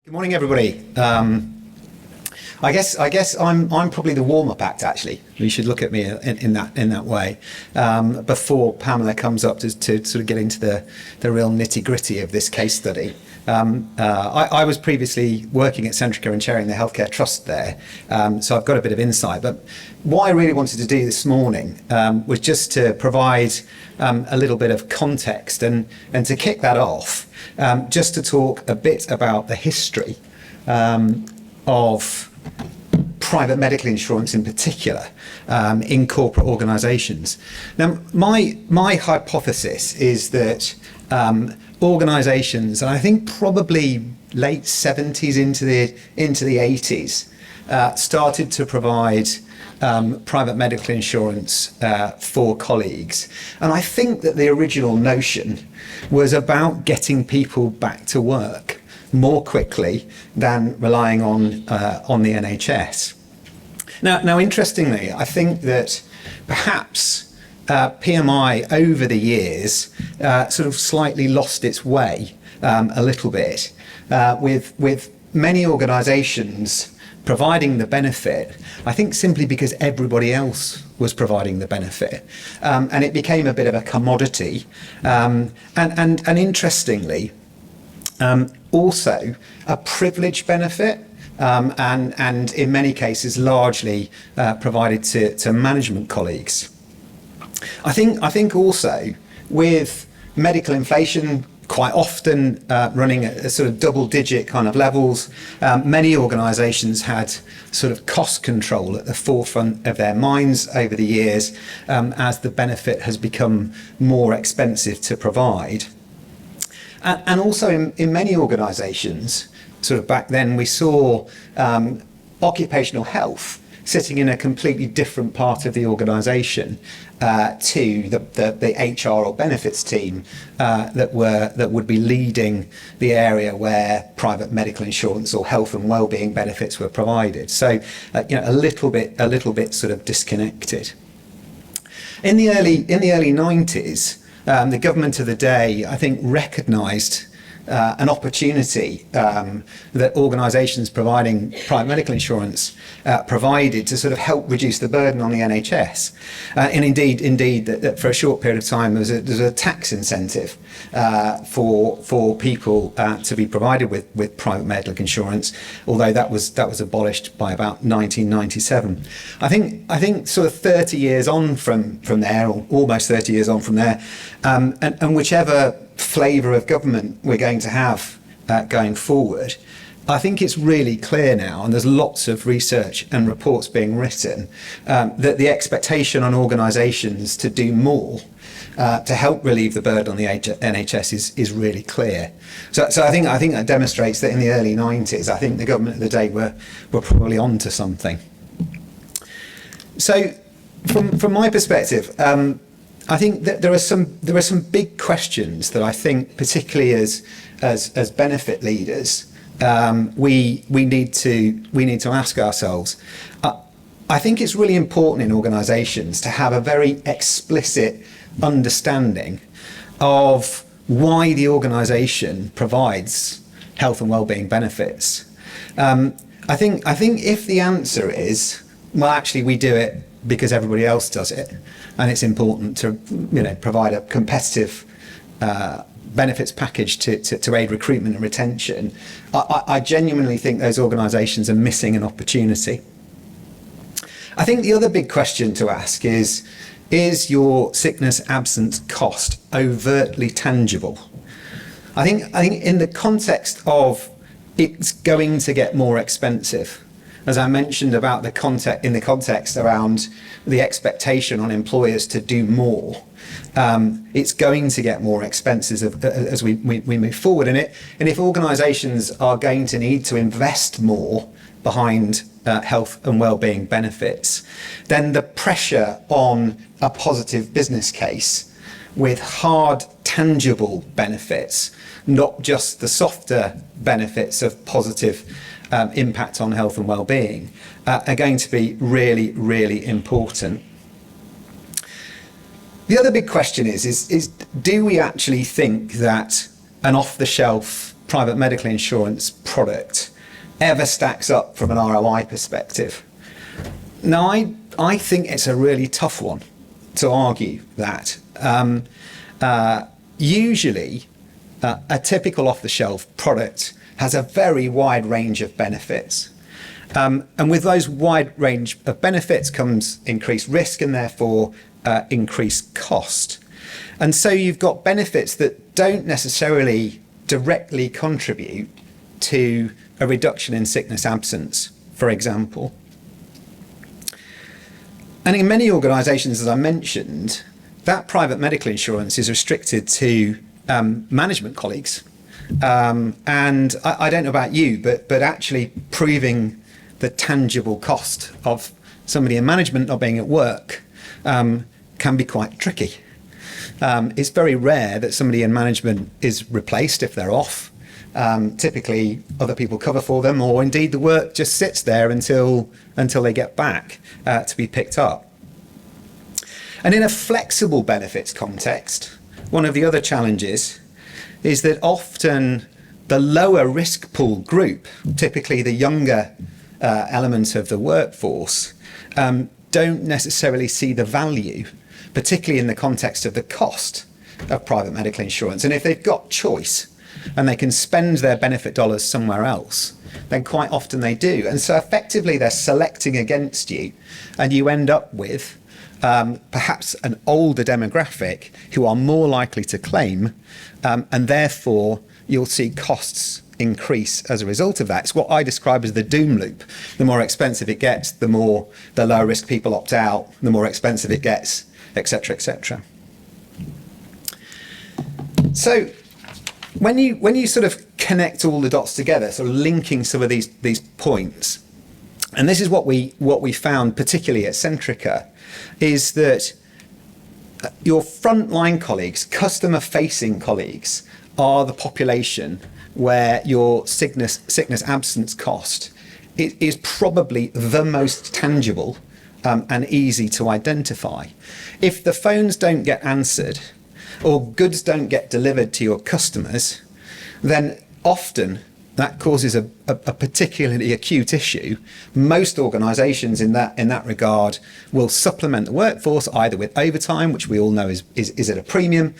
Good morning, everybody. I guess I'm probably the warm-up act. Actually, you should look at me in that way before Pamela comes up to sort of get into the real nitty-gritty of this case study. I was previously working at Centrica and chairing the healthcare trust there, so I've got a bit of insight. But what I really wanted to do this morning was just to provide a little bit of context and to kick that off, just to talk a bit about the history of private medical insurance in particular in corporate organisations. Now, my hypothesis is that organisations, and I think probably late 70s into the 80s, started to provide private medical insurance for colleagues. And I think that the original notion was about getting people back to work more quickly than relying on the NHS. Now, interestingly, I think that perhaps PMI over the years sort of slightly lost its way a little bit, with many organisations providing the benefit, I think simply because everybody else was providing the benefit, and it became a bit of a commodity. And interestingly, also a privileged benefit, and in many cases largely provided to management colleagues. I think also with medical inflation quite often running at a sort of double-digit kind of levels, many organisations had sort of cost control at the forefront of their minds over the years, as the benefit has become more expensive to provide. And also in many organisations, sort of back then, we saw occupational health sitting in a completely different part of the organisation to the HR or benefits team that would be leading the area where private medical insurance or health and wellbeing benefits were provided. So a little bit sort of disconnected. In the early 90s. The government of the day, I think, recognised an opportunity that organisations providing private medical insurance provided to sort of help reduce the burden on the NHS. And indeed, that for a short period of time, there was a tax incentive for people to be provided with private medical insurance, although that was abolished by about 1997. I think sort of 30 years on from there, or almost 30 years on from there, and whichever flavour of government we're going to have going forward, I think it's really clear now, and there's lots of research and reports being written, that the expectation on organisations to do more to help relieve the burden on the NHS is really clear. So I think that demonstrates that in the early 90s, I think the government of the day were probably onto something. So from my perspective, I think that there are some big questions that I think, particularly as benefit leaders, we need to ask ourselves. I think it's really important in organisations to have a very explicit understanding of why the organisation provides health and wellbeing benefits. I think if the answer is, well, actually we do it because everybody else does it, and it's important to provide a competitive benefits package to aid recruitment and retention, I genuinely think those organisations are missing an opportunity. I think the other big question to ask is your sickness absence cost overtly tangible? I think in the context of it's going to get more expensive, as I mentioned about the context around the expectation on employers to do more, it's going to get more expensive as we move forward in it. And if organisations are going to need to invest more behind health and wellbeing benefits, then the pressure on a positive business case with hard, tangible benefits, not just the softer benefits of positive impact on health and well-being, are going to be really, really important. The other big question is do we actually think that an off-the-shelf private medical insurance product ever stacks up from an ROI perspective. Now, I think it's a really tough one to argue that. Usually, a typical off-the-shelf product has a very wide range of benefits. And with those wide range of benefits comes increased risk and therefore increased cost. And so you've got benefits that don't necessarily directly contribute to a reduction in sickness absence, for example. And in many organisations, as I mentioned, that private medical insurance is restricted to management colleagues. And I don't know about you, but actually proving the tangible cost of somebody in management not being at work can be quite tricky. It's very rare that somebody in management is replaced if they're off. Typically, other people cover for them, or indeed the work just sits there until they get back to be picked up. And in a flexible benefits context, one of the other challenges is that often the lower risk pool group, typically the younger elements of the workforce, don't necessarily see the value, particularly in the context of the cost of private medical insurance. And if they've got choice and they can spend their benefit dollars somewhere else, then quite often they do. And so effectively they're selecting against you, and you end up with perhaps an older demographic who are more likely to claim, and therefore you'll see costs increase as a result of that. It's what I describe as the doom loop. The more expensive it gets, the lower risk people opt out, the more expensive it gets, etc., etc. So when you sort of connect all the dots together, sort of linking some of these points, and this is what we found particularly at Centrica, is that your frontline colleagues, customer-facing colleagues, are the population where your sickness absence cost is probably the most tangible and easy to identify. If the phones don't get answered or goods don't get delivered to your customers, then often that causes a particularly acute issue. Most organisations in that regard will supplement the workforce either with overtime, which we all know is at a premium,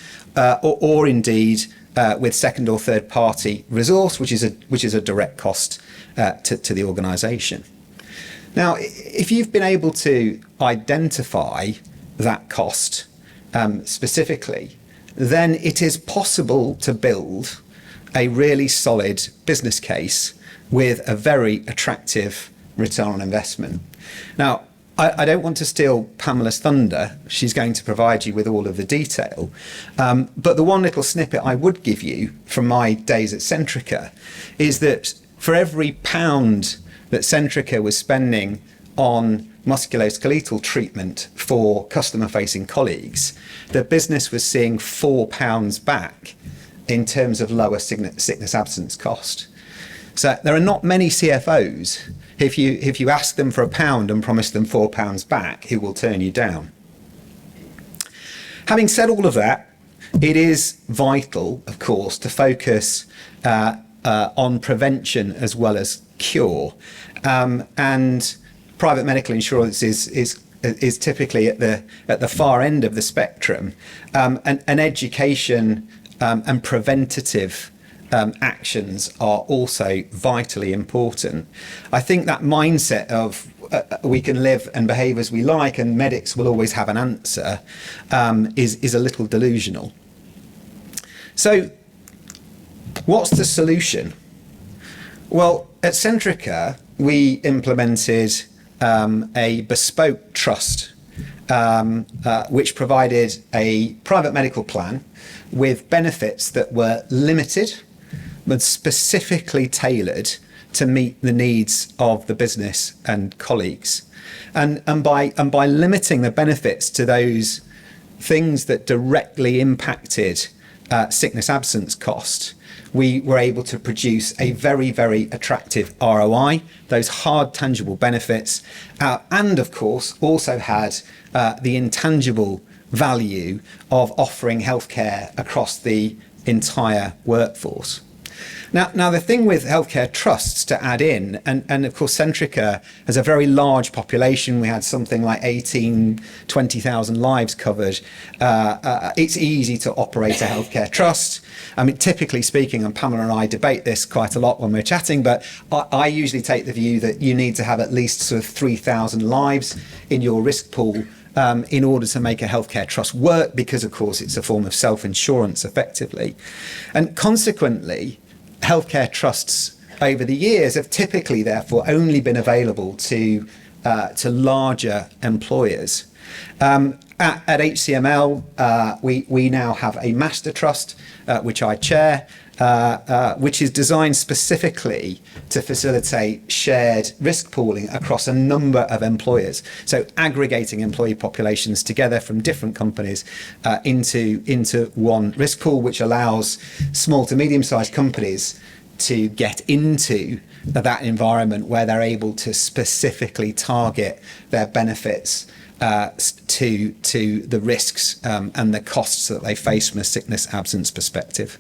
or indeed with second or third party resource, which is a direct cost to the organisation. Now, if you've been able to identify that cost specifically, then it is possible to build a really solid business case with a very attractive return on investment. Now, I don't want to steal Pamela's thunder. She's going to provide you with all of the detail. But the one little snippet I would give you from my days at Centrica is that for every £1 that Centrica was spending on musculoskeletal treatment for customer-facing colleagues, the business was seeing £4 back in terms of lower sickness absence cost. So there are not many CFOs, if you ask them for £1 and promise them £4 back, who will turn you down. Having said all of that, it is vital, of course, to focus on prevention as well as cure. And private medical insurance is typically at the far end of the spectrum, and education and preventative actions are also vitally important. I think that mindset of we can live and behave as we like and medics will always have an answer is a little delusional. So what's the solution? Well, at Centrica, we implemented a bespoke trust which provided a private medical plan with benefits that were limited but specifically tailored to meet the needs of the business and colleagues. And by limiting the benefits to those things that directly impacted sickness absence cost, we were able to produce a very, very attractive ROI, those hard tangible benefits, and of course also had the intangible value of offering healthcare across the entire workforce. Now, the thing with healthcare trusts to add in, and of course Centrica has a very large population. We had something like 20,000 lives covered. It's easy to operate a healthcare trust. I mean, typically speaking, and Pamela and I debate this quite a lot when we're chatting, but I usually take the view that you need to have at least sort of 3,000 lives in your risk pool in order to make a healthcare trust work, because of course it's a form of self-insurance effectively. And consequently, healthcare trusts over the years have typically therefore only been available to larger employers. At HCML, we now have a master trust, which I chair, which is designed specifically to facilitate shared risk pooling across a number of employers. So aggregating employee populations together from different companies into one risk pool, which allows small to medium-sized companies to get into that environment where they're able to specifically target their benefits to the risks and the costs that they face from a sickness absence perspective.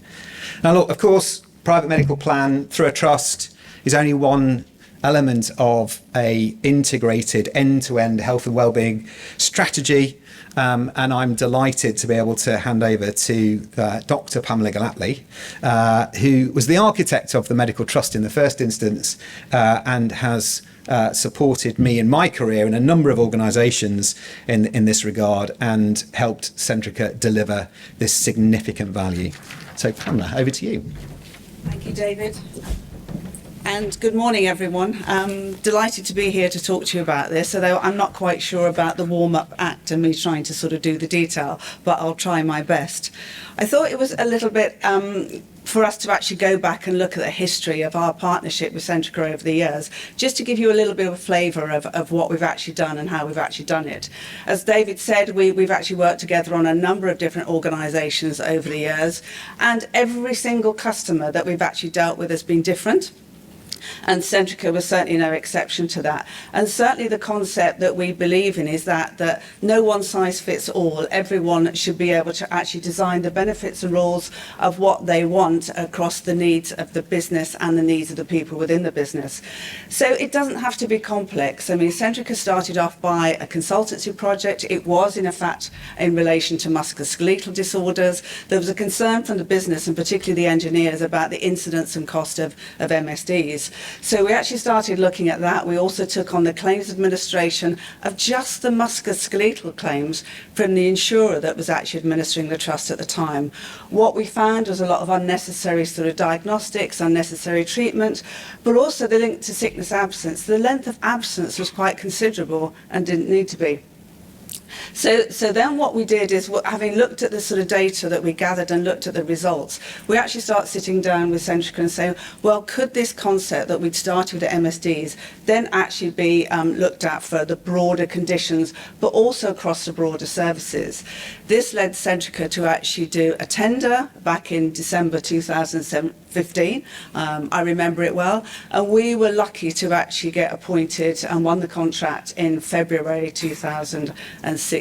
Now, look, of course, private medical plan through a trust is only one element of a integrated end-to-end health and wellbeing strategy. And I'm delighted to be able to hand over to Dr. Pamela Gellatly, who was the architect of the medical trust in the first instance and has supported me in my career in a number of organisations in this regard and helped Centrica deliver this significant value. So Pamela, over to you. Thank you, David. And good morning, everyone. I'm delighted to be here to talk to you about this, although I'm not quite sure about the warm-up act and me trying to sort of do the detail, but I'll try my best. I thought it was a little bit for us to actually go back and look at the history of our partnership with Centrica over the years, just to give you a little bit of a flavour of what we've actually done and how we've actually done it. As David said, we've actually worked together on a number of different organisations over the years, and every single customer that we've actually dealt with has been different. And Centrica was certainly no exception to that. And certainly the concept that we believe in is that no one size fits all. Everyone should be able to actually design the benefits and rules of what they want across the needs of the business and the needs of the people within the business. So it doesn't have to be complex. I mean, Centrica started off by a consultancy project. It was, in fact, in relation to musculoskeletal disorders. There was a concern from the business, and particularly the engineers, about the incidence and cost of MSDs. So we actually started looking at that. We also took on the claims administration of just the musculoskeletal claims from the insurer that was actually administering the trust at the time. What we found was a lot of unnecessary sort of diagnostics, unnecessary treatment, but also the link to sickness absence. The length of absence was quite considerable and didn't need to be. So then what we did is, having looked at the sort of data that we gathered and looked at the results, we actually start sitting down with Centrica and saying, well, could this concept that we'd started with the MSDs then actually be looked at for the broader conditions, but also across the broader services? This led Centrica to actually do a tender back in December 2015. I remember it well. And we were lucky to actually get appointed and won the contract in February 2016.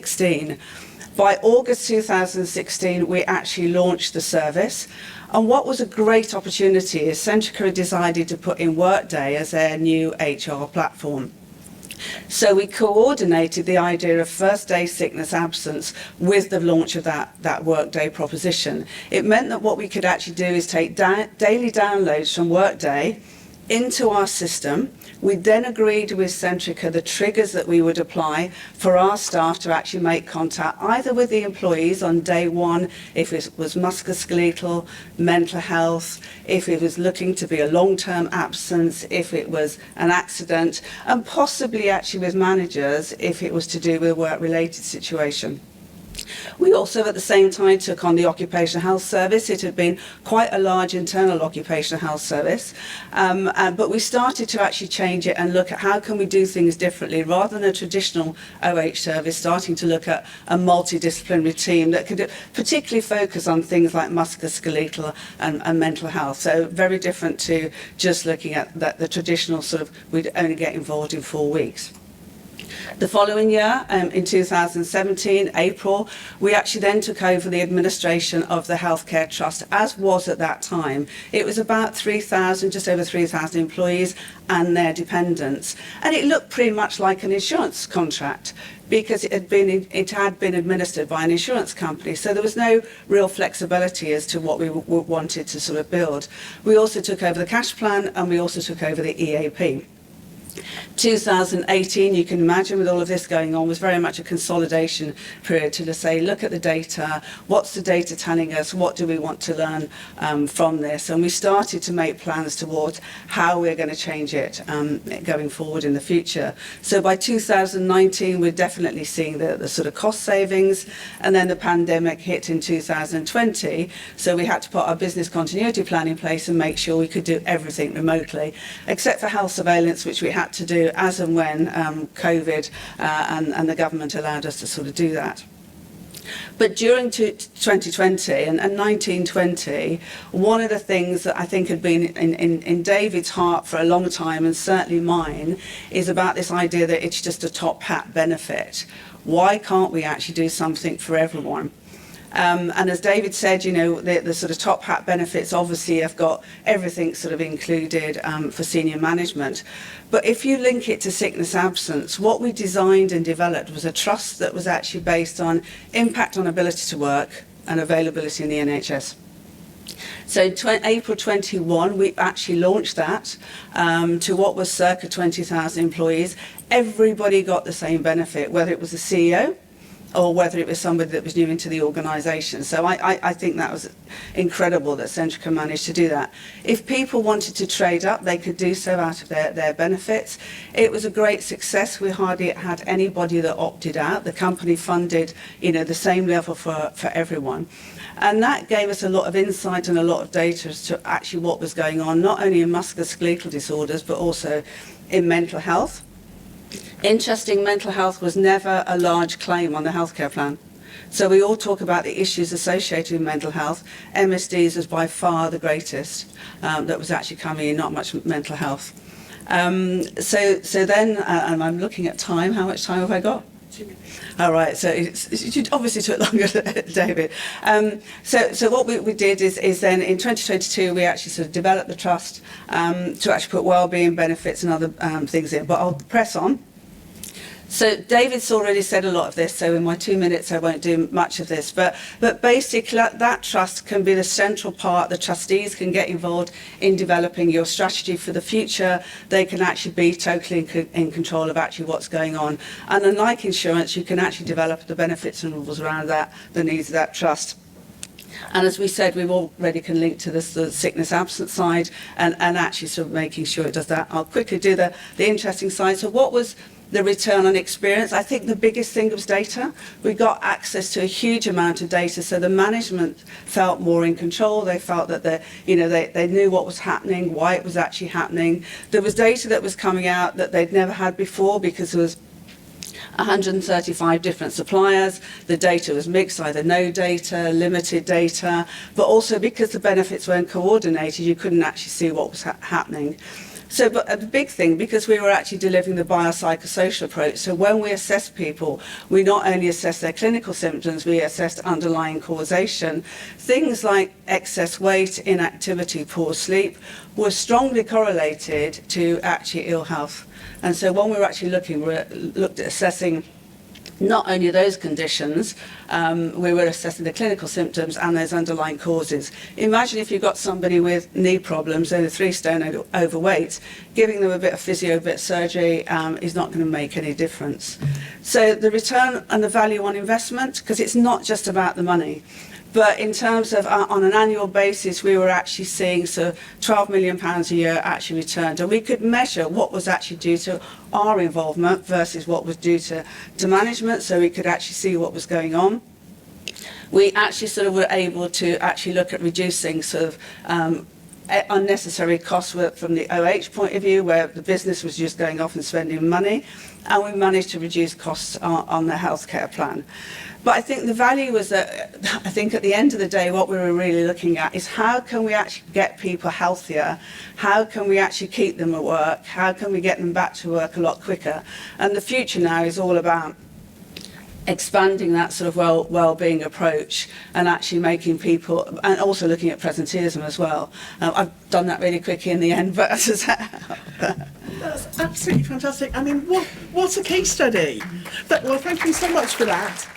By August 2016, we actually launched the service. And what was a great opportunity is Centrica decided to put in Workday as their new HR platform. So we coordinated the idea of first day sickness absence with the launch of that Workday proposition. It meant that what we could actually do is take daily downloads from Workday into our system. We then agreed with Centrica the triggers that we would apply for our staff to actually make contact either with the employees on day one, if it was musculoskeletal, mental health, if it was looking to be a long-term absence, if it was an accident, and possibly actually with managers if it was to do with a work-related situation. We also at the same time took on the occupational health service. It had been quite a large internal occupational health service, but we started to actually change it and look at how can we do things differently rather than a traditional OH service, starting to look at a multidisciplinary team that could particularly focus on things like musculoskeletal and mental health. So very different to just looking at the traditional sort of, we'd only get involved in 4 weeks. The following year, in 2017, April, we actually then took over the administration of the Healthcare Trust, as was at that time. It was about 3,000, just over 3,000 employees and their dependents. And it looked pretty much like an insurance contract because it had been administered by an insurance company. So there was no real flexibility as to what we wanted to sort of build. We also took over the cash plan and we also took over the EAP. 2018, you can imagine with all of this going on, was very much a consolidation period to just say, look at the data, what's the data telling us, what do we want to learn from this? And we started to make plans towards how we're going to change it going forward in the future. So by 2019, we're definitely seeing the sort of cost savings, and then the pandemic hit in 2020, so we had to put our business continuity plan in place and make sure we could do everything remotely, except for health surveillance, which we had to do as and when COVID and the government allowed us to sort of do that. But during 2020 and 1920, one of the things that I think had been in David's heart for a long time, and certainly mine, is about this idea that it's just a top hat benefit. Why can't we actually do something for everyone? And as David said, you know, the sort of top hat benefits obviously have got everything sort of included for senior management. But if you link it to sickness absence, what we designed and developed was a trust that was actually based on impact on ability to work and availability in the NHS. So April 21, we actually launched that to what was circa 20,000 employees. Everybody got the same benefit, whether it was the CEO, or whether it was somebody that was new into the organisation. So I think that was incredible that Centrica managed to do that. If people wanted to trade up, they could do so out of their benefits. It was a great success. We hardly had anybody that opted out. The company funded, you know, the same level for everyone. And that gave us a lot of insight and a lot of data as to actually what was going on, not only in musculoskeletal disorders, but also in mental health. Interesting, mental health was never a large claim on the healthcare plan. So we all talk about the issues associated with mental health. MSDs was by far the greatest that was actually coming in, not much mental health. So then, and I'm looking at time, how much time have I got? 2 minutes. All right, so it obviously took longer, David. So what we did is then in 2022 we actually sort of developed the trust to actually put wellbeing benefits and other things in. But I'll press on. So David's already said a lot of this, so in my 2 minutes I won't do much of this. But basically that trust can be the central part. The trustees can get involved in developing your strategy for the future. They can actually be totally in control of actually what's going on. And unlike insurance, you can actually develop the benefits and rules around that, the needs of that trust. And as we said, we already can link to the sickness absence side and actually sort of making sure it does that. I'll quickly do the interesting side. So what was the return on experience? I think the biggest thing was data. We got access to a huge amount of data, so the management felt more in control. They felt that they knew what was happening, why it was actually happening. There was data that was coming out that they'd never had before because there was 135 different suppliers. The data was mixed, either no data, limited data, but also because the benefits weren't coordinated, you couldn't actually see what was happening. So, but the big thing, because we were actually delivering the biopsychosocial approach, so when we assess people, we not only assess their clinical symptoms, we assessed underlying causation. Things like excess weight, inactivity, poor sleep were strongly correlated to actually ill health. And so when we were actually looked at assessing not only those conditions, we were assessing the clinical symptoms and those underlying causes. Imagine if you've got somebody with knee problems, over 3 stone overweight, giving them a bit of physio, a bit of surgery is not going to make any difference. So the return and the value on investment, because it's not just about the money. But in terms of on an annual basis, we were actually seeing £12 million a year actually returned. And we could measure what was actually due to our involvement versus what was due to management, so we could actually see what was going on. We actually were able to actually look at reducing unnecessary costs from the OH point of view, where the business was just going off and spending money, and we managed to reduce costs on the healthcare plan. But I think the value was that, I think at the end of the day, what we were really looking at is how can we actually get people healthier? How can we actually keep them at work? How can we get them back to work a lot quicker? And the future now is all about expanding that sort of well-being approach and actually making people, and also looking at presenteeism as well. I've done that really quickly in the end, but That's absolutely fantastic. I mean, what a case study. Well, thank you so much for that.